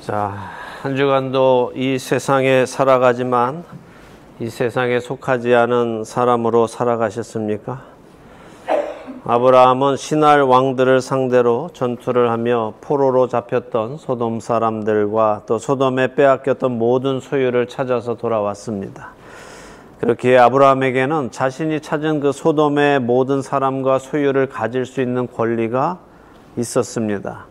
자, 한 주간도 이 세상에 살아가지만 이 세상에 속하지 않은 사람으로 살아가셨습니까? 아브라함은 신할 왕들을 상대로 전투를 하며 포로로 잡혔던 소돔 사람들과 또 소돔에 빼앗겼던 모든 소유를 찾아서 돌아왔습니다. 그렇기에 아브라함에게는 자신이 찾은 그 소돔의 모든 사람과 소유를 가질 수 있는 권리가 있었습니다.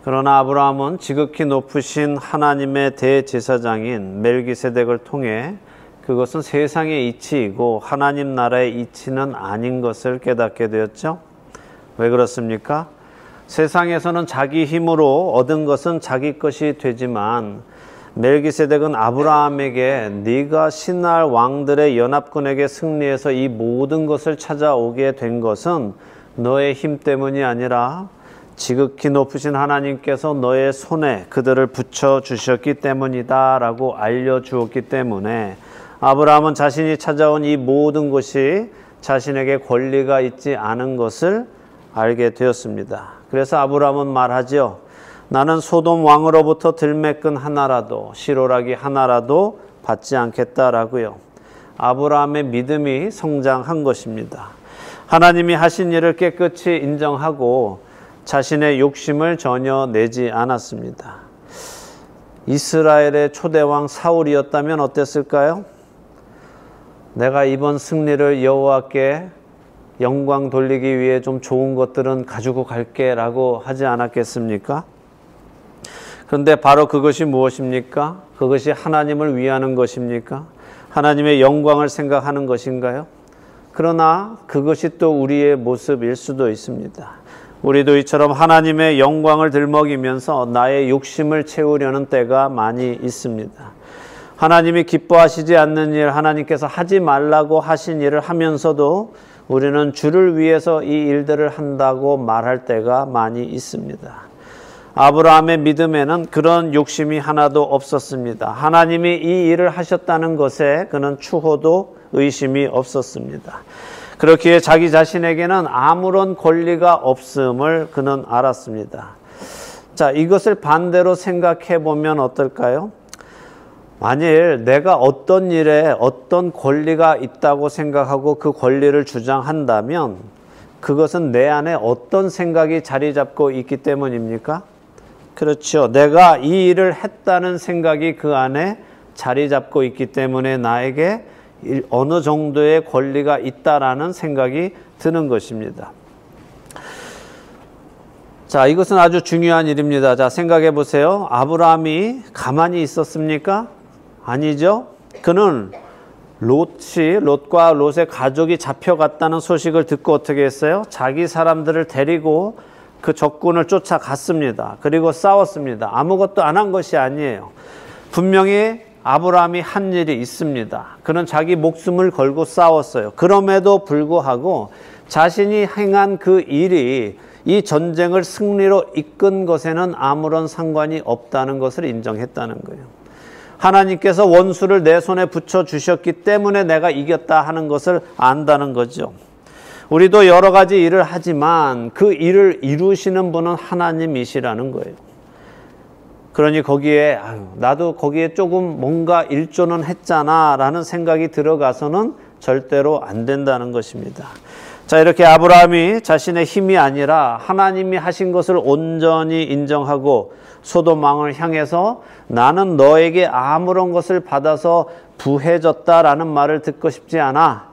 그러나 아브라함은 지극히 높으신 하나님의 대제사장인 멜기세덱을 통해 그것은 세상의 이치이고 하나님 나라의 이치는 아닌 것을 깨닫게 되었죠. 왜 그렇습니까? 세상에서는 자기 힘으로 얻은 것은 자기 것이 되지만 멜기세덱은 아브라함에게 네가 신할 왕들의 연합군에게 승리해서 이 모든 것을 찾아오게 된 것은 너의 힘 때문이 아니라 지극히 높으신 하나님께서 너의 손에 그들을 붙여주셨기 때문이다 라고 알려주었기 때문에 아브라함은 자신이 찾아온 이 모든 것이 자신에게 권리가 있지 않은 것을 알게 되었습니다. 그래서 아브라함은 말하죠. 나는 소돔 왕으로부터 들매끈 하나라도 시로라기 하나라도 받지 않겠다라고요. 아브라함의 믿음이 성장한 것입니다. 하나님이 하신 일을 깨끗이 인정하고 자신의 욕심을 전혀 내지 않았습니다. 이스라엘의 초대왕 사울이었다면 어땠을까요? 내가 이번 승리를 여호와께 영광 돌리기 위해 좀 좋은 것들은 가지고 갈게 라고 하지 않았겠습니까? 그런데 바로 그것이 무엇입니까? 그것이 하나님을 위하는 것입니까? 하나님의 영광을 생각하는 것인가요? 그러나 그것이 또 우리의 모습일 수도 있습니다. 우리도 이처럼 하나님의 영광을 들먹이면서 나의 욕심을 채우려는 때가 많이 있습니다. 하나님이 기뻐하시지 않는 일, 하나님께서 하지 말라고 하신 일을 하면서도 우리는 주를 위해서 이 일들을 한다고 말할 때가 많이 있습니다. 아브라함의 믿음에는 그런 욕심이 하나도 없었습니다. 하나님이 이 일을 하셨다는 것에 그는 추호도 의심이 없었습니다. 그렇기에 자기 자신에게는 아무런 권리가 없음을 그는 알았습니다. 자, 이것을 반대로 생각해 보면 어떨까요? 만일 내가 어떤 일에 어떤 권리가 있다고 생각하고 그 권리를 주장한다면 그것은 내 안에 어떤 생각이 자리 잡고 있기 때문입니까? 그렇죠. 내가 이 일을 했다는 생각이 그 안에 자리 잡고 있기 때문에 나에게 어느 정도의 권리가 있다라는 생각이 드는 것입니다. 자, 이것은 아주 중요한 일입니다. 자, 생각해 보세요. 아브라함이 가만히 있었습니까? 아니죠. 그는 롯과 롯의 가족이 잡혀갔다는 소식을 듣고 어떻게 했어요? 자기 사람들을 데리고 그 적군을 쫓아갔습니다. 그리고 싸웠습니다. 아무것도 안 한 것이 아니에요. 분명히 아브라함이 한 일이 있습니다. 그는 자기 목숨을 걸고 싸웠어요. 그럼에도 불구하고 자신이 행한 그 일이 이 전쟁을 승리로 이끈 것에는 아무런 상관이 없다는 것을 인정했다는 거예요. 하나님께서 원수를 내 손에 붙여주셨기 때문에 내가 이겼다 하는 것을 안다는 거죠. 우리도 여러 가지 일을 하지만 그 일을 이루시는 분은 하나님이시라는 거예요. 그러니 거기에 나도 거기에 조금 뭔가 일조는 했잖아 라는 생각이 들어가서는 절대로 안 된다는 것입니다. 자, 이렇게 아브라함이 자신의 힘이 아니라 하나님이 하신 것을 온전히 인정하고 소돔 왕을 향해서 나는 너에게 아무런 것을 받아서 부해졌다라는 말을 듣고 싶지 않아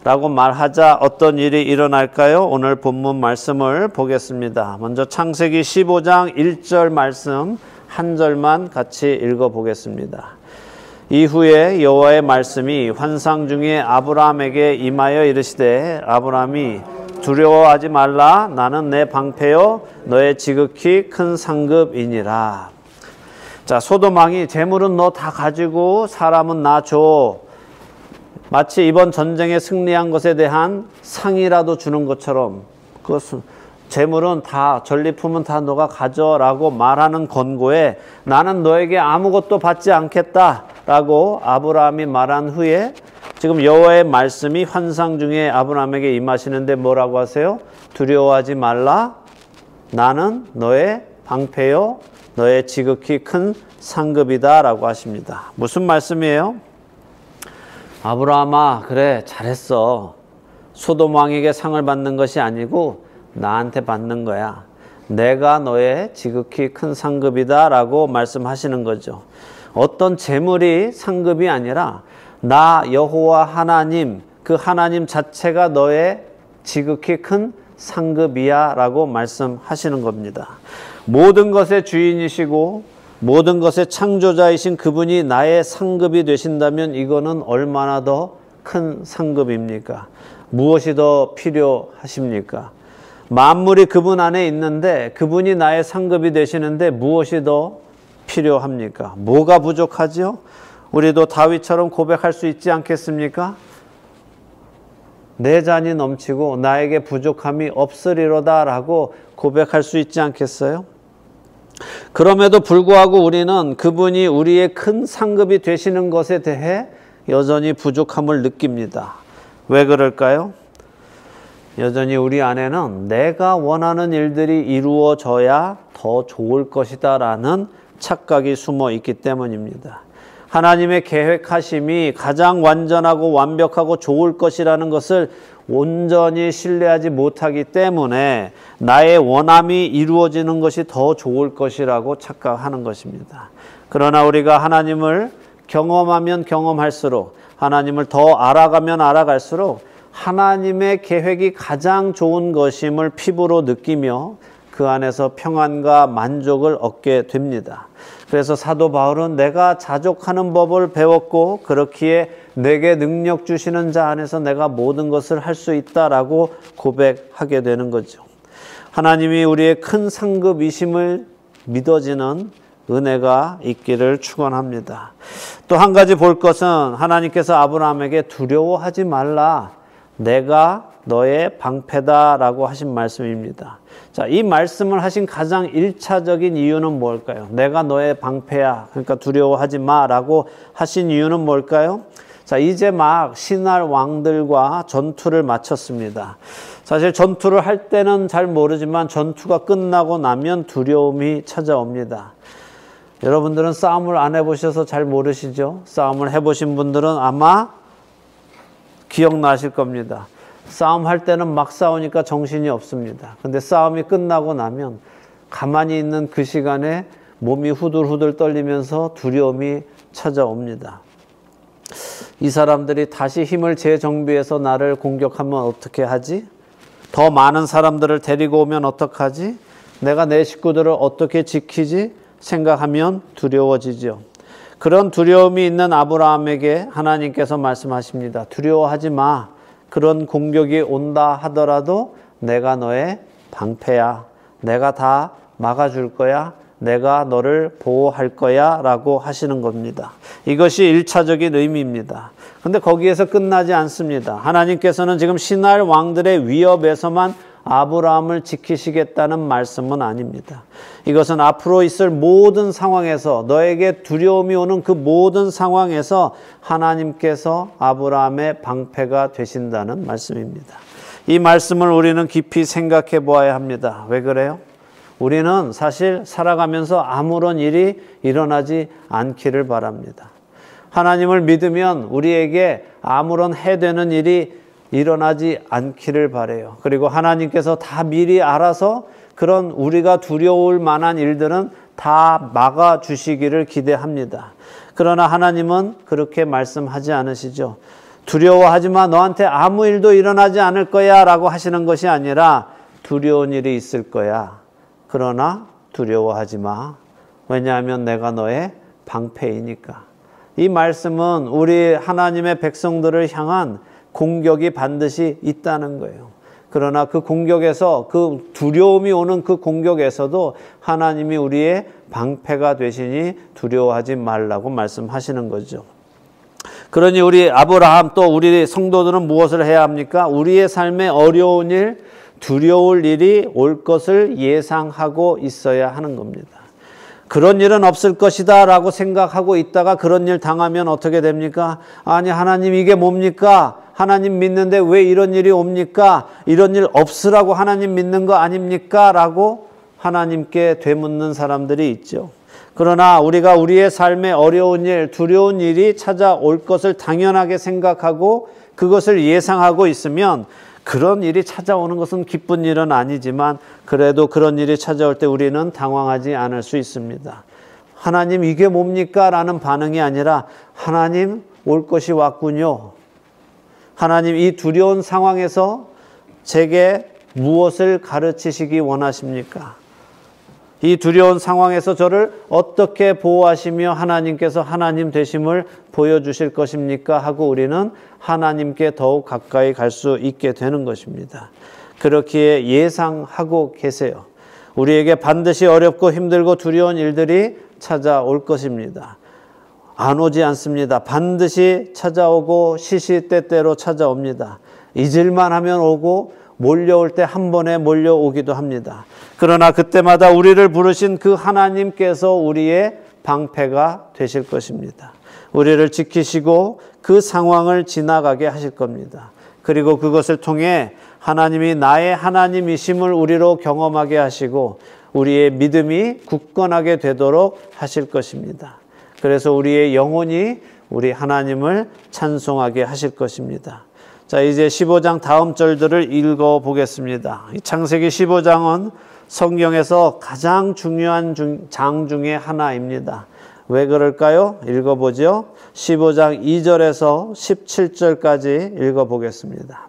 라고 말하자 어떤 일이 일어날까요? 오늘 본문 말씀을 보겠습니다. 먼저 창세기 15장 1절 말씀 한 절만 같이 읽어보겠습니다. 이후에 여호와의 말씀이 환상 중에 아브라함에게 임하여 이르시되 아브라함이 두려워하지 말라. 나는 내 방패요 너의 지극히 큰 상급이니라. 자, 소돔 왕이 재물은 너 다 가지고 사람은 나 줘. 마치 이번 전쟁에 승리한 것에 대한 상이라도 주는 것처럼 그것은 재물은 다, 전리품은 다 너가 가져라고 말하는 권고에 나는 너에게 아무것도 받지 않겠다라고 아브라함이 말한 후에 지금 여호와의 말씀이 환상 중에 아브라함에게 임하시는데 뭐라고 하세요? 두려워하지 말라. 나는 너의 방패요 너의 지극히 큰 상급이다 라고 하십니다. 무슨 말씀이에요? 아브라함아, 그래, 잘했어. 소돔 왕에게 상을 받는 것이 아니고 나한테 받는 거야. 내가 너의 지극히 큰 상급이다 라고 말씀하시는 거죠. 어떤 재물이 상급이 아니라 나 여호와 하나님, 그 하나님 자체가 너의 지극히 큰 상급이야 라고 말씀하시는 겁니다. 모든 것의 주인이시고 모든 것의 창조자이신 그분이 나의 상급이 되신다면 이거는 얼마나 더 큰 상급입니까? 무엇이 더 필요하십니까? 만물이 그분 안에 있는데 그분이 나의 상급이 되시는데 무엇이 더 필요합니까? 뭐가 부족하죠? 우리도 다윗처럼 고백할 수 있지 않겠습니까? 내 잔이 넘치고 나에게 부족함이 없으리로다 라고 고백할 수 있지 않겠어요? 그럼에도 불구하고 우리는 그분이 우리의 큰 상급이 되시는 것에 대해 여전히 부족함을 느낍니다. 왜 그럴까요? 여전히 우리 안에는 내가 원하는 일들이 이루어져야 더 좋을 것이다 라는 착각이 숨어 있기 때문입니다. 하나님의 계획하심이 가장 완전하고 완벽하고 좋을 것이라는 것을 온전히 신뢰하지 못하기 때문에 나의 원함이 이루어지는 것이 더 좋을 것이라고 착각하는 것입니다. 그러나 우리가 하나님을 경험하면 경험할수록 하나님을 더 알아가면 알아갈수록 하나님의 계획이 가장 좋은 것임을 피부로 느끼며 그 안에서 평안과 만족을 얻게 됩니다. 그래서 사도 바울은 내가 자족하는 법을 배웠고 그렇기에 내게 능력 주시는 자 안에서 내가 모든 것을 할 수 있다라고 고백하게 되는 거죠. 하나님이 우리의 큰 상급이심을 믿어지는 은혜가 있기를 축원합니다. 또 한 가지 볼 것은 하나님께서 아브라함에게 두려워하지 말라. 내가 너의 방패다라고 하신 말씀입니다. 자, 이 말씀을 하신 가장 1차적인 이유는 뭘까요? 내가 너의 방패야. 그러니까 두려워하지 마라고 하신 이유는 뭘까요? 자, 이제 막 신할 왕들과 전투를 마쳤습니다. 사실 전투를 할 때는 잘 모르지만 전투가 끝나고 나면 두려움이 찾아옵니다. 여러분들은 싸움을 안 해보셔서 잘 모르시죠? 싸움을 해보신 분들은 아마 기억나실 겁니다. 싸움할 때는 막 싸우니까 정신이 없습니다. 근데 싸움이 끝나고 나면 가만히 있는 그 시간에 몸이 후들후들 떨리면서 두려움이 찾아옵니다. 이 사람들이 다시 힘을 재정비해서 나를 공격하면 어떻게 하지? 더 많은 사람들을 데리고 오면 어떡하지? 내가 내 식구들을 어떻게 지키지? 생각하면 두려워지죠. 그런 두려움이 있는 아브라함에게 하나님께서 말씀하십니다. 두려워하지 마. 그런 공격이 온다 하더라도 내가 너의 방패야. 내가 다 막아줄 거야. 내가 너를 보호할 거야 라고 하시는 겁니다. 이것이 1차적인 의미입니다. 근데 거기에서 끝나지 않습니다. 하나님께서는 지금 신할 왕들의 위협에서만 아브라함을 지키시겠다는 말씀은 아닙니다. 이것은 앞으로 있을 모든 상황에서 너에게 두려움이 오는 그 모든 상황에서 하나님께서 아브라함의 방패가 되신다는 말씀입니다. 이 말씀을 우리는 깊이 생각해 보아야 합니다. 왜 그래요? 우리는 사실 살아가면서 아무런 일이 일어나지 않기를 바랍니다. 하나님을 믿으면 우리에게 아무런 해되는 일이 일어나지 않기를 바라요. 그리고 하나님께서 다 미리 알아서 그런 우리가 두려울 만한 일들은 다 막아주시기를 기대합니다. 그러나 하나님은 그렇게 말씀하지 않으시죠. 두려워하지 마. 너한테 아무 일도 일어나지 않을 거야 라고 하시는 것이 아니라 두려운 일이 있을 거야. 그러나 두려워하지 마. 왜냐하면 내가 너의 방패이니까. 이 말씀은 우리 하나님의 백성들을 향한 공격이 반드시 있다는 거예요. 그러나 그 공격에서 그 두려움이 오는 그 공격에서도 하나님이 우리의 방패가 되시니 두려워하지 말라고 말씀하시는 거죠. 그러니 우리 아브라함 또 우리 성도들은 무엇을 해야 합니까? 우리의 삶에 어려운 일, 두려울 일이 올 것을 예상하고 있어야 하는 겁니다. 그런 일은 없을 것이다 라고 생각하고 있다가 그런 일 당하면 어떻게 됩니까? 아니, 하나님 이게 뭡니까? 하나님 믿는데 왜 이런 일이 옵니까? 이런 일 없으라고 하나님 믿는 거 아닙니까? 라고 하나님께 되묻는 사람들이 있죠. 그러나 우리가 우리의 삶에 어려운 일, 두려운 일이 찾아올 것을 당연하게 생각하고 그것을 예상하고 있으면 그런 일이 찾아오는 것은 기쁜 일은 아니지만 그래도 그런 일이 찾아올 때 우리는 당황하지 않을 수 있습니다. 하나님 이게 뭡니까? 라는 반응이 아니라 하나님 올 것이 왔군요. 하나님 이 두려운 상황에서 제게 무엇을 가르치시기 원하십니까? 이 두려운 상황에서 저를 어떻게 보호하시며 하나님께서 하나님 되심을 보여주실 것입니까? 하고 우리는 하나님께 더욱 가까이 갈 수 있게 되는 것입니다. 그렇기에 예상하고 계세요. 우리에게 반드시 어렵고 힘들고 두려운 일들이 찾아올 것입니다. 안 오지 않습니다. 반드시 찾아오고 시시때때로 찾아옵니다. 잊을만 하면 오고 몰려올 때 한 번에 몰려오기도 합니다. 그러나 그때마다 우리를 부르신 그 하나님께서 우리의 방패가 되실 것입니다. 우리를 지키시고 그 상황을 지나가게 하실 겁니다. 그리고 그것을 통해 하나님이 나의 하나님이심을 우리로 경험하게 하시고 우리의 믿음이 굳건하게 되도록 하실 것입니다. 그래서 우리의 영혼이 우리 하나님을 찬송하게 하실 것입니다. 자, 이제 15장 다음 절들을 읽어보겠습니다. 창세기 15장은 성경에서 가장 중요한 장 중에 하나입니다. 왜 그럴까요? 읽어보죠. 15장 2절에서 17절까지 읽어보겠습니다.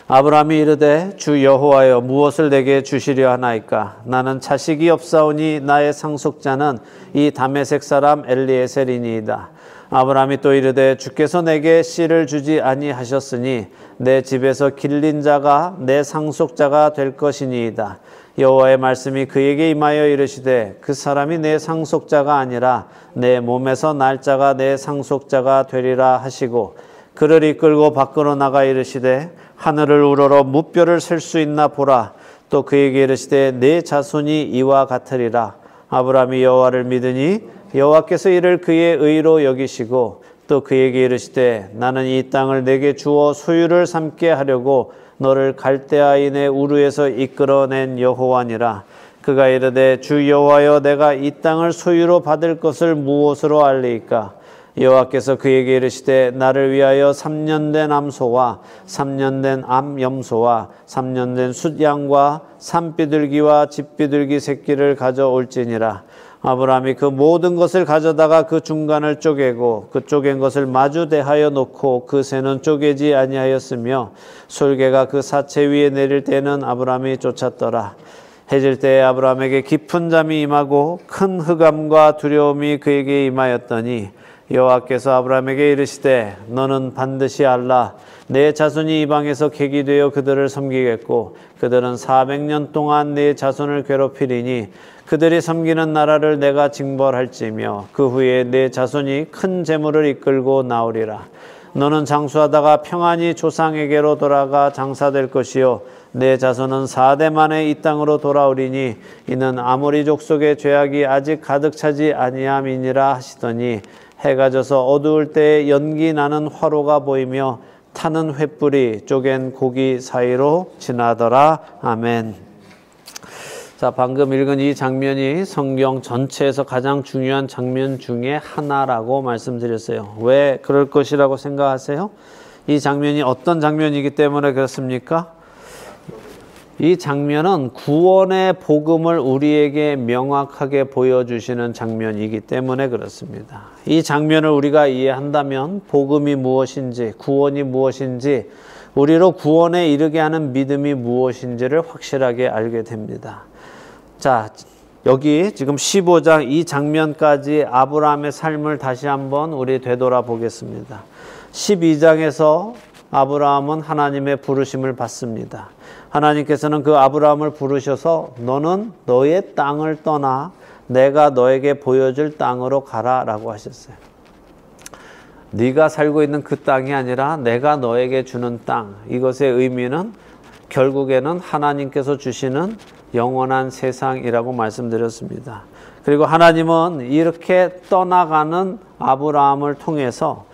아브라함이 이르되 주 여호와여 무엇을 내게 주시려 하나이까? 나는 자식이 없사오니 나의 상속자는 이 다메섹 사람 엘리에셀이니이다. 아브라함이 또 이르되 주께서 내게 씨를 주지 아니하셨으니 내 집에서 길린 자가 내 상속자가 될 것이니이다. 여호와의 말씀이 그에게 임하여 이르시되 그 사람이 내 상속자가 아니라 내 몸에서 날 자가 내 상속자가 되리라 하시고 그를 이끌고 밖으로 나가 이르시되 하늘을 우러러 무뼈를 셀 수 있나 보라. 또 그에게 이르시되 내 자손이 이와 같으리라. 아브라함이 여호와를 믿으니 여호와께서 이를 그의 의로 여기시고 또 그에게 이르시되 나는 이 땅을 내게 주어 소유를 삼게 하려고 너를 갈대아인의 우르에서 이끌어낸 여호와니라. 그가 이르되 주 여호와여 내가 이 땅을 소유로 받을 것을 무엇으로 알리이까? 여호와께서 그에게 이르시되 나를 위하여 3년 된 암소와 3년 된 암염소와 3년 된 숫양과 산비둘기와 집비둘기 새끼를 가져올지니라. 아브라함이 그 모든 것을 가져다가 그 중간을 쪼개고 그 쪼갠 것을 마주 대하여 놓고 그 새는 쪼개지 아니하였으며 솔개가 그 사체 위에 내릴 때는 아브라함이 쫓았더라. 해질 때에 아브라함에게 깊은 잠이 임하고 큰 흑암과 두려움이 그에게 임하였더니 여호와께서 아브라함에게 이르시되 너는 반드시 알라. 내 자손이 이방에서 객이 되어 그들을 섬기겠고 그들은 400년 동안 내 자손을 괴롭히리니 그들이 섬기는 나라를 내가 징벌할지며 그 후에 내 자손이 큰 재물을 이끌고 나오리라. 너는 장수하다가 평안히 조상에게로 돌아가 장사될 것이요 내 자손은 4대 만에 이 땅으로 돌아오리니 이는 아모리 족속의 죄악이 아직 가득 차지 아니함이니라 하시더니 해가 져서 어두울 때에 연기 나는 화로가 보이며 타는 횃불이 쪼갠 고기 사이로 지나더라. 아멘. 자, 방금 읽은 이 장면이 성경 전체에서 가장 중요한 장면 중에 하나라고 말씀드렸어요. 왜 그럴 것이라고 생각하세요? 이 장면이 어떤 장면이기 때문에 그렇습니까? 이 장면은 구원의 복음을 우리에게 명확하게 보여주시는 장면이기 때문에 그렇습니다. 이 장면을 우리가 이해한다면 복음이 무엇인지, 구원이 무엇인지, 우리로 구원에 이르게 하는 믿음이 무엇인지를 확실하게 알게 됩니다. 자, 여기 지금 15장 이 장면까지 아브라함의 삶을 다시 한번 우리 되돌아보겠습니다. 12장에서 아브라함은 하나님의 부르심을 받습니다. 하나님께서는 그 아브라함을 부르셔서 너는 너의 땅을 떠나 내가 너에게 보여줄 땅으로 가라 라고 하셨어요. 네가 살고 있는 그 땅이 아니라 내가 너에게 주는 땅. 이것의 의미는 결국에는 하나님께서 주시는 영원한 세상이라고 말씀드렸습니다. 그리고 하나님은 이렇게 떠나가는 아브라함을 통해서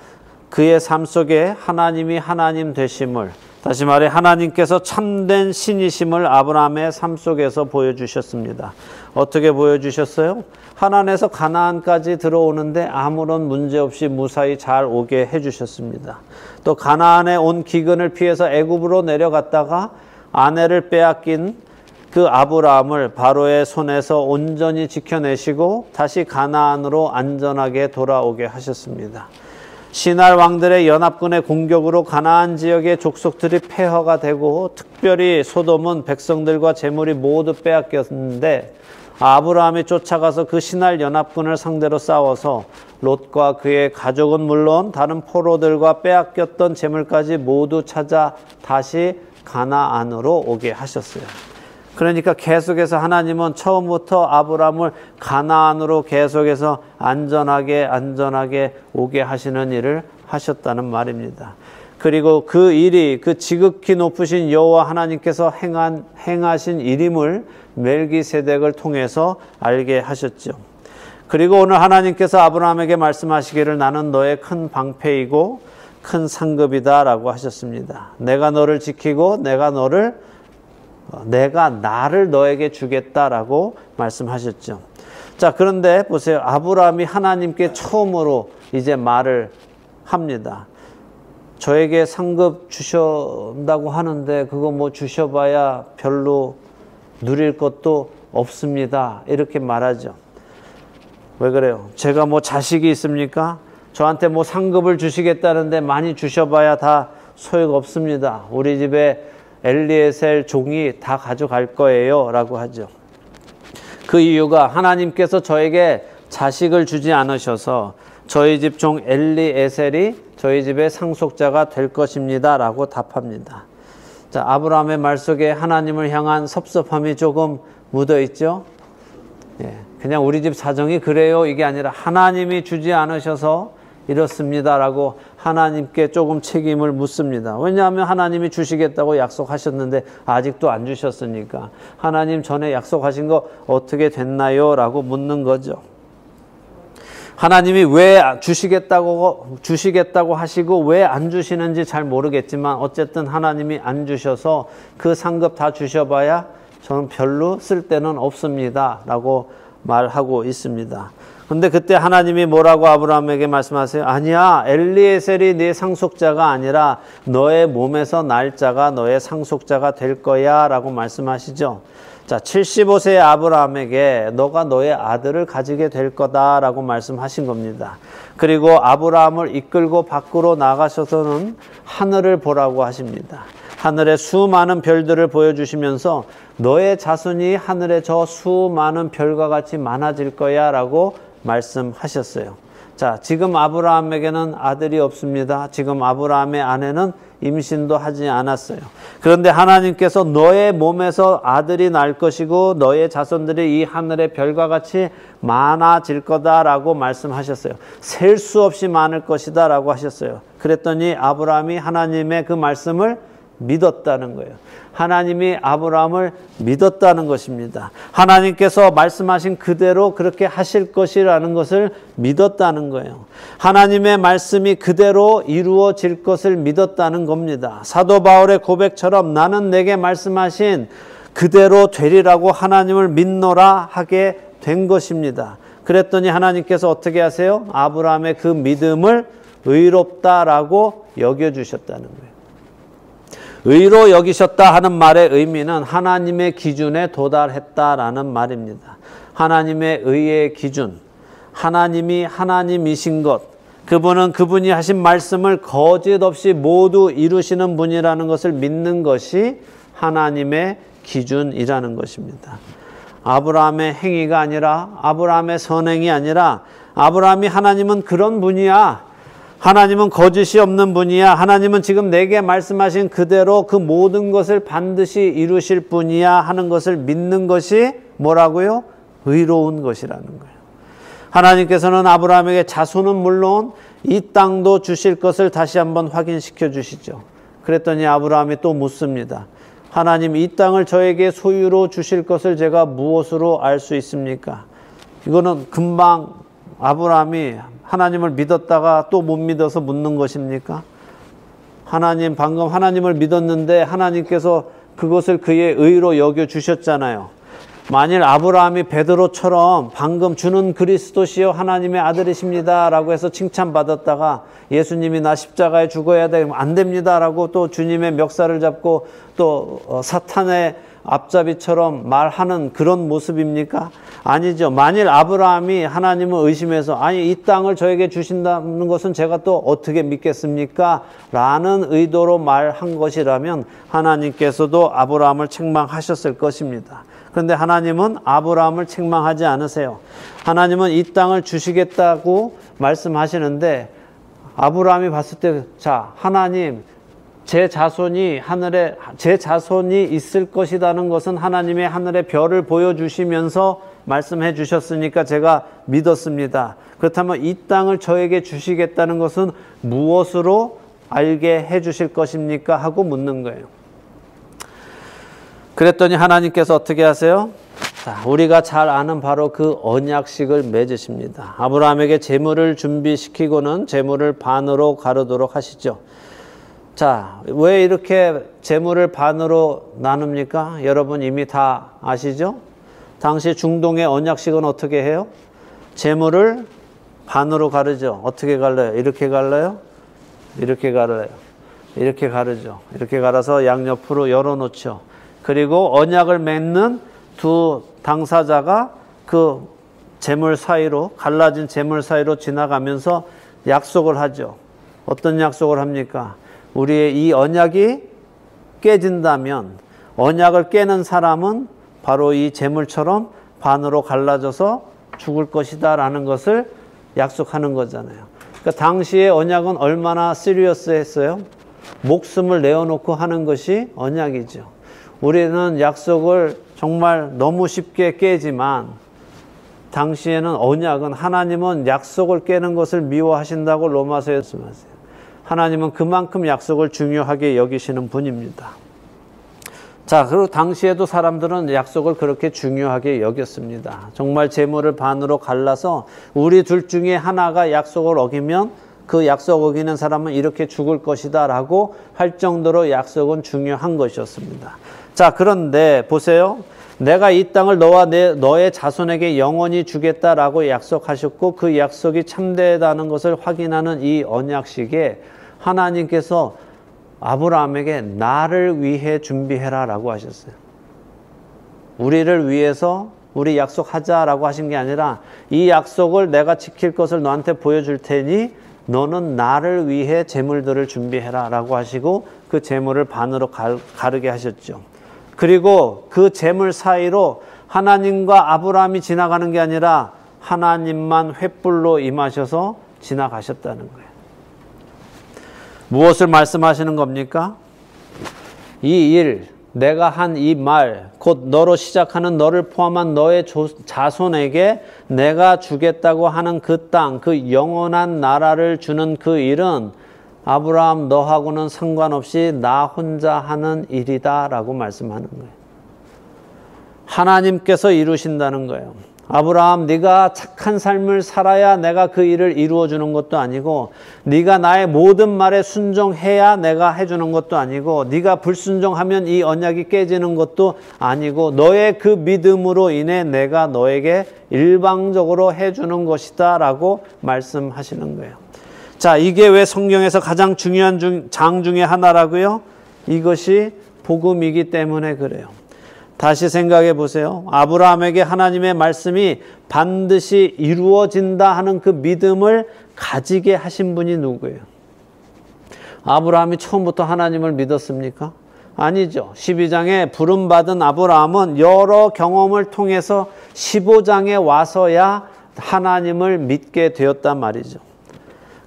그의 삶 속에 하나님이 하나님 되심을, 다시 말해 하나님께서 참된 신이심을 아브라함의 삶 속에서 보여주셨습니다. 어떻게 보여주셨어요? 하나님에서 가나안까지 들어오는데 아무런 문제 없이 무사히 잘 오게 해주셨습니다. 또 가나안에 온 기근을 피해서 애굽으로 내려갔다가 아내를 빼앗긴 그 아브라함을 바로의 손에서 온전히 지켜내시고 다시 가나안으로 안전하게 돌아오게 하셨습니다. 신할 왕들의 연합군의 공격으로 가나안 지역의 족속들이 폐허가 되고 특별히 소돔은 백성들과 재물이 모두 빼앗겼는데 아브라함이 쫓아가서 그 신할 연합군을 상대로 싸워서 롯과 그의 가족은 물론 다른 포로들과 빼앗겼던 재물까지 모두 찾아 다시 가나안으로 오게 하셨어요. 그러니까 계속해서 하나님은 처음부터 아브라함을 가나안으로 계속해서 안전하게 오게 하시는 일을 하셨다는 말입니다. 그리고 그 일이 그 지극히 높으신 여호와 하나님께서 행하신 일임을 멜기세덱을 통해서 알게 하셨죠. 그리고 오늘 하나님께서 아브라함에게 말씀하시기를 나는 너의 큰 방패이고 큰 상급이다 라고 하셨습니다. 내가 너를 지키고 내가 나를 너에게 주겠다라고 말씀하셨죠. 자, 그런데 보세요. 아브라함이 하나님께 처음으로 이제 말을 합니다. 저에게 상급 주신다고 하는데 그거 뭐 주셔봐야 별로 누릴 것도 없습니다. 이렇게 말하죠. 왜 그래요? 제가 뭐 자식이 있습니까? 저한테 뭐 상급을 주시겠다는데 많이 주셔봐야 다 소용없습니다. 우리 집에 엘리에셀 종이 다 가져갈 거예요 라고 하죠. 그 이유가 하나님께서 저에게 자식을 주지 않으셔서 저희 집 종 엘리에셀이 저희 집의 상속자가 될 것입니다 라고 답합니다. 자, 아브라함의 말 속에 하나님을 향한 섭섭함이 조금 묻어 있죠. 예, 그냥 우리 집 사정이 그래요 이게 아니라 하나님이 주지 않으셔서 이렇습니다 라고 하나님께 조금 책임을 묻습니다. 왜냐하면 하나님이 주시겠다고 약속하셨는데 아직도 안 주셨으니까 하나님 전에 약속하신 거 어떻게 됐나요? 라고 묻는 거죠. 하나님이 왜 주시겠다고 하시고 왜 안 주시는지 잘 모르겠지만 어쨌든 하나님이 안 주셔서 그 상급 다 주셔봐야 저는 별로 쓸데는 없습니다 라고 말하고 있습니다. 근데 그때 하나님이 뭐라고 아브라함에게 말씀하세요? 아니야, 엘리에셀이 네 상속자가 아니라 너의 몸에서 날 자가 너의 상속자가 될 거야 라고 말씀하시죠. 자, 75세의 아브라함에게 너가 너의 아들을 가지게 될 거다라고 말씀하신 겁니다. 그리고 아브라함을 이끌고 밖으로 나가셔서는 하늘을 보라고 하십니다. 하늘의 수많은 별들을 보여주시면서 너의 자손이 하늘의 저 수많은 별과 같이 많아질 거야 라고 말씀하셨어요. 자, 지금 아브라함에게는 아들이 없습니다. 지금 아브라함의 아내는 임신도 하지 않았어요. 그런데 하나님께서 너의 몸에서 아들이 날 것이고 너의 자손들이 이 하늘의 별과 같이 많아질 거다라고 말씀하셨어요. 셀 수 없이 많을 것이다 라고 하셨어요. 그랬더니 아브라함이 하나님의 그 말씀을 믿었다는 거예요. 하나님이 아브라함을 믿었다는 것입니다. 하나님께서 말씀하신 그대로 그렇게 하실 것이라는 것을 믿었다는 거예요. 하나님의 말씀이 그대로 이루어질 것을 믿었다는 겁니다. 사도 바울의 고백처럼 나는 내게 말씀하신 그대로 되리라고 하나님을 믿노라 하게 된 것입니다. 그랬더니 하나님께서 어떻게 하세요? 아브라함의 그 믿음을 의롭다라고 여겨주셨다는 거예요. 의로 여기셨다 하는 말의 의미는 하나님의 기준에 도달했다라는 말입니다. 하나님의 의의 기준, 하나님이 하나님이신 것, 그분은 그분이 하신 말씀을 거짓 없이 모두 이루시는 분이라는 것을 믿는 것이 하나님의 기준이라는 것입니다. 아브라함의 행위가 아니라 아브라함의 선행이 아니라 아브라함이 하나님은 그런 분이야. 하나님은 거짓이 없는 분이야. 하나님은 지금 내게 말씀하신 그대로 그 모든 것을 반드시 이루실 분이야 하는 것을 믿는 것이 뭐라고요? 의로운 것이라는 거예요. 하나님께서는 아브라함에게 자손은 물론 이 땅도 주실 것을 다시 한번 확인시켜 주시죠. 그랬더니 아브라함이 또 묻습니다. 하나님 이 땅을 저에게 소유로 주실 것을 제가 무엇으로 알 수 있습니까? 이거는 금방 아브라함이 하나님을 믿었다가 또 못 믿어서 묻는 것입니까? 하나님, 방금 하나님을 믿었는데 하나님께서 그것을 그의 의로 여겨주셨잖아요. 만일 아브라함이 베드로처럼 방금 주는 그리스도시요 하나님의 아들이십니다 라고 해서 칭찬받았다가 예수님이 나 십자가에 죽어야 돼, 안 됩니다 라고 또 주님의 멱살을 잡고 또 사탄의 앞잡이처럼 말하는 그런 모습입니까? 아니죠. 만일 아브라함이 하나님을 의심해서 아니 이 땅을 저에게 주신다는 것은 제가 또 어떻게 믿겠습니까? 라는 의도로 말한 것이라면 하나님께서도 아브라함을 책망하셨을 것입니다. 그런데 하나님은 아브라함을 책망하지 않으세요. 하나님은 이 땅을 주시겠다고 말씀하시는데 아브라함이 봤을 때 자, 하나님 제 자손이 있을 것이라는 것은 하나님의 하늘의 별을 보여주시면서 말씀해 주셨으니까 제가 믿었습니다. 그렇다면 이 땅을 저에게 주시겠다는 것은 무엇으로 알게 해 주실 것입니까? 하고 묻는 거예요. 그랬더니 하나님께서 어떻게 하세요? 자, 우리가 잘 아는 바로 그 언약식을 맺으십니다. 아브라함에게 재물을 준비시키고는 재물을 반으로 가르도록 하시죠. 자, 왜 이렇게 재물을 반으로 나눕니까? 여러분 이미 다 아시죠? 당시 중동의 언약식은 어떻게 해요? 재물을 반으로 가르죠. 어떻게 갈라요? 이렇게 갈라요? 이렇게 갈라요. 이렇게 가르죠. 이렇게 갈아서 양옆으로 열어놓죠. 그리고 언약을 맺는 두 당사자가 그 재물 사이로, 갈라진 재물 사이로 지나가면서 약속을 하죠. 어떤 약속을 합니까? 우리의 이 언약이 깨진다면 언약을 깨는 사람은 바로 이 재물처럼 반으로 갈라져서 죽을 것이다 라는 것을 약속하는 거잖아요. 그러니까 당시의 언약은 얼마나 시리어스했어요? 목숨을 내어놓고 하는 것이 언약이죠. 우리는 약속을 정말 너무 쉽게 깨지만 당시에는 언약은 하나님은 약속을 깨는 것을 미워하신다고 로마서에 말씀하세요. 하나님은 그만큼 약속을 중요하게 여기시는 분입니다. 자, 그리고 당시에도 사람들은 약속을 그렇게 중요하게 여겼습니다. 정말 재물을 반으로 갈라서 우리 둘 중에 하나가 약속을 어기면 그 약속 어기는 사람은 이렇게 죽을 것이다 라고 할 정도로 약속은 중요한 것이었습니다. 자, 그런데 보세요. 내가 이 땅을 너와 너의 자손에게 영원히 주겠다라고 약속하셨고 그 약속이 참되다는 것을 확인하는 이 언약식에 하나님께서 아브라함에게 나를 위해 준비해라 라고 하셨어요. 우리를 위해서 우리 약속하자라고 하신 게 아니라 이 약속을 내가 지킬 것을 너한테 보여줄 테니 너는 나를 위해 재물들을 준비해라 라고 하시고 그 재물을 반으로 가르게 하셨죠. 그리고 그 재물 사이로 하나님과 아브라함이 지나가는 게 아니라 하나님만 횃불로 임하셔서 지나가셨다는 거예요. 무엇을 말씀하시는 겁니까? 이 일, 내가 한 이 말, 곧 너로 시작하는 너를 포함한 너의 자손에게 내가 주겠다고 하는 그 땅, 그 영원한 나라를 주는 그 일은 아브라함 너하고는 상관없이 나 혼자 하는 일이다 라고 말씀하는 거예요. 하나님께서 이루신다는 거예요. 아브라함 네가 착한 삶을 살아야 내가 그 일을 이루어 주는 것도 아니고 네가 나의 모든 말에 순종해야 내가 해주는 것도 아니고 네가 불순종하면 이 언약이 깨지는 것도 아니고 너의 그 믿음으로 인해 내가 너에게 일방적으로 해주는 것이다 라고 말씀하시는 거예요. 자, 이게 왜 성경에서 가장 중요한 장 중에 하나라고요? 이것이 복음이기 때문에 그래요. 다시 생각해 보세요. 아브라함에게 하나님의 말씀이 반드시 이루어진다 하는 그 믿음을 가지게 하신 분이 누구예요? 아브라함이 처음부터 하나님을 믿었습니까? 아니죠. 12장에 부름받은 아브라함은 여러 경험을 통해서 15장에 와서야 하나님을 믿게 되었단 말이죠.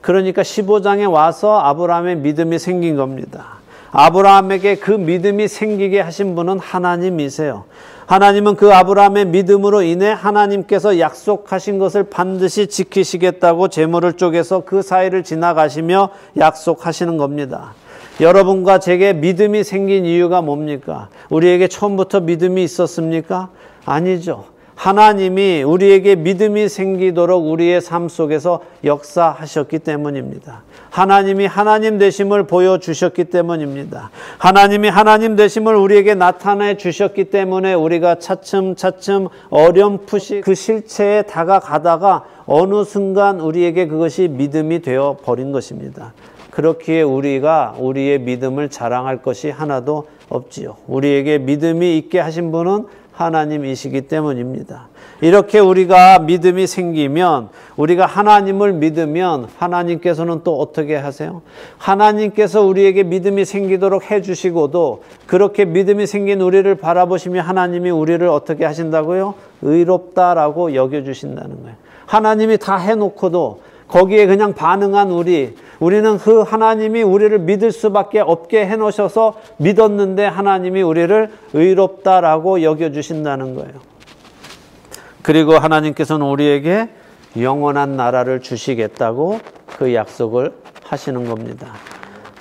그러니까 15장에 와서 아브라함의 믿음이 생긴 겁니다. 아브라함에게 그 믿음이 생기게 하신 분은 하나님이세요. 하나님은 그 아브라함의 믿음으로 인해 하나님께서 약속하신 것을 반드시 지키시겠다고 재물을 쪼개서 그 사이를 지나가시며 약속하시는 겁니다. 여러분과 제게 믿음이 생긴 이유가 뭡니까? 우리에게 처음부터 믿음이 있었습니까? 아니죠. 하나님이 우리에게 믿음이 생기도록 우리의 삶 속에서 역사하셨기 때문입니다. 하나님이 하나님 되심을 보여주셨기 때문입니다. 하나님이 하나님 되심을 우리에게 나타내 주셨기 때문에 우리가 차츰차츰 어렴풋이 그 실체에 다가가다가 어느 순간 우리에게 그것이 믿음이 되어 버린 것입니다. 그렇기에 우리가 우리의 믿음을 자랑할 것이 하나도 없지요. 우리에게 믿음이 있게 하신 분은 하나님이시기 때문입니다. 이렇게 우리가 믿음이 생기면, 우리가 하나님을 믿으면 하나님께서는 또 어떻게 하세요? 하나님께서 우리에게 믿음이 생기도록 해주시고도 그렇게 믿음이 생긴 우리를 바라보시며 하나님이 우리를 어떻게 하신다고요? 의롭다라고 여겨주신다는 거예요. 하나님이 다 해놓고도 거기에 그냥 반응한 우리는 그 하나님이 우리를 믿을 수밖에 없게 해놓으셔서 믿었는데 하나님이 우리를 의롭다라고 여겨주신다는 거예요. 그리고 하나님께서는 우리에게 영원한 나라를 주시겠다고 그 약속을 하시는 겁니다.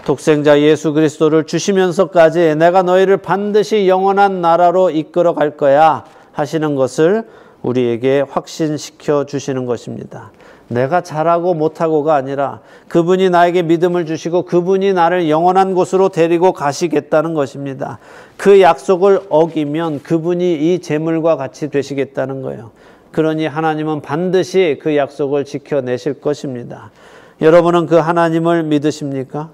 독생자 예수 그리스도를 주시면서까지 내가 너희를 반드시 영원한 나라로 이끌어 갈 거야 하시는 것을 우리에게 확신시켜 주시는 것입니다. 내가 잘하고 못하고가 아니라 그분이 나에게 믿음을 주시고 그분이 나를 영원한 곳으로 데리고 가시겠다는 것입니다. 그 약속을 어기면 그분이 이 재물과 같이 되시겠다는 거예요. 그러니 하나님은 반드시 그 약속을 지켜내실 것입니다. 여러분은 그 하나님을 믿으십니까?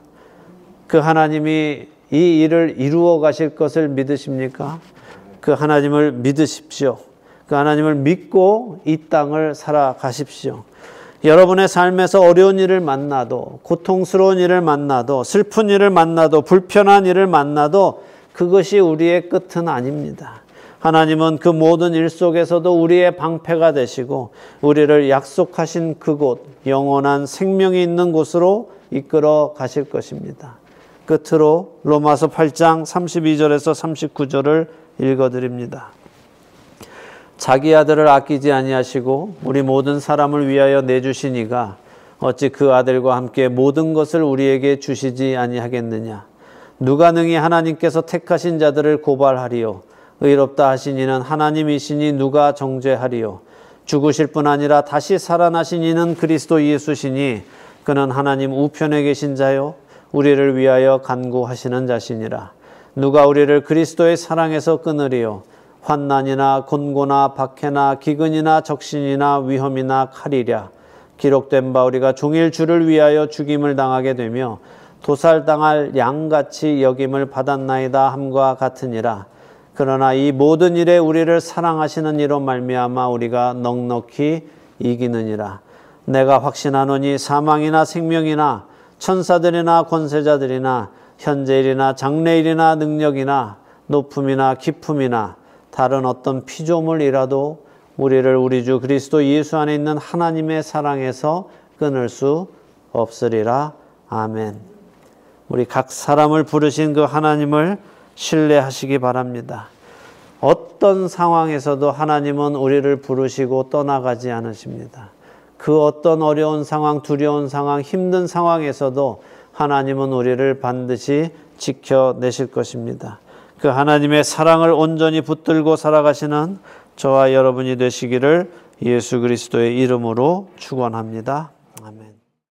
그 하나님이 이 일을 이루어 가실 것을 믿으십니까? 그 하나님을 믿으십시오. 그 하나님을 믿고 이 땅을 살아가십시오. 여러분의 삶에서 어려운 일을 만나도, 고통스러운 일을 만나도, 슬픈 일을 만나도, 불편한 일을 만나도 그것이 우리의 끝은 아닙니다. 하나님은 그 모든 일 속에서도 우리의 방패가 되시고 우리를 약속하신 그곳, 영원한 생명이 있는 곳으로 이끌어 가실 것입니다. 끝으로 로마서 8장 32절에서 39절을 읽어드립니다. 자기 아들을 아끼지 아니하시고 우리 모든 사람을 위하여 내주시니가 어찌 그 아들과 함께 모든 것을 우리에게 주시지 아니하겠느냐. 누가 능히 하나님께서 택하신 자들을 고발하리요. 의롭다 하신 이는 하나님이시니 누가 정죄하리요. 죽으실 뿐 아니라 다시 살아나신 이는 그리스도 예수시니 그는 하나님 우편에 계신 자요 우리를 위하여 간구하시는 자시니라. 누가 우리를 그리스도의 사랑에서 끊으리요. 환난이나 곤고나 박해나 기근이나 적신이나 위험이나 칼이랴. 기록된 바 우리가 종일 주를 위하여 죽임을 당하게 되며 도살당할 양같이 여김을 받았나이다 함과 같으니라. 그러나 이 모든 일에 우리를 사랑하시는 이로 말미암아 우리가 넉넉히 이기느니라. 내가 확신하노니 사망이나 생명이나 천사들이나 권세자들이나 현재일이나 장래일이나 능력이나 높음이나 깊음이나 다른 어떤 피조물이라도 우리를 우리 주 그리스도 예수 안에 있는 하나님의 사랑에서 끊을 수 없으리라. 아멘. 우리 각 사람을 부르신 그 하나님을 신뢰하시기 바랍니다. 어떤 상황에서도 하나님은 우리를 부르시고 떠나가지 않으십니다. 그 어떤 어려운 상황, 두려운 상황, 힘든 상황에서도 하나님은 우리를 반드시 지켜내실 것입니다. 그 하나님의 사랑을 온전히 붙들고 살아가시는 저와 여러분이 되시기를 예수 그리스도의 이름으로 축원합니다. 아멘.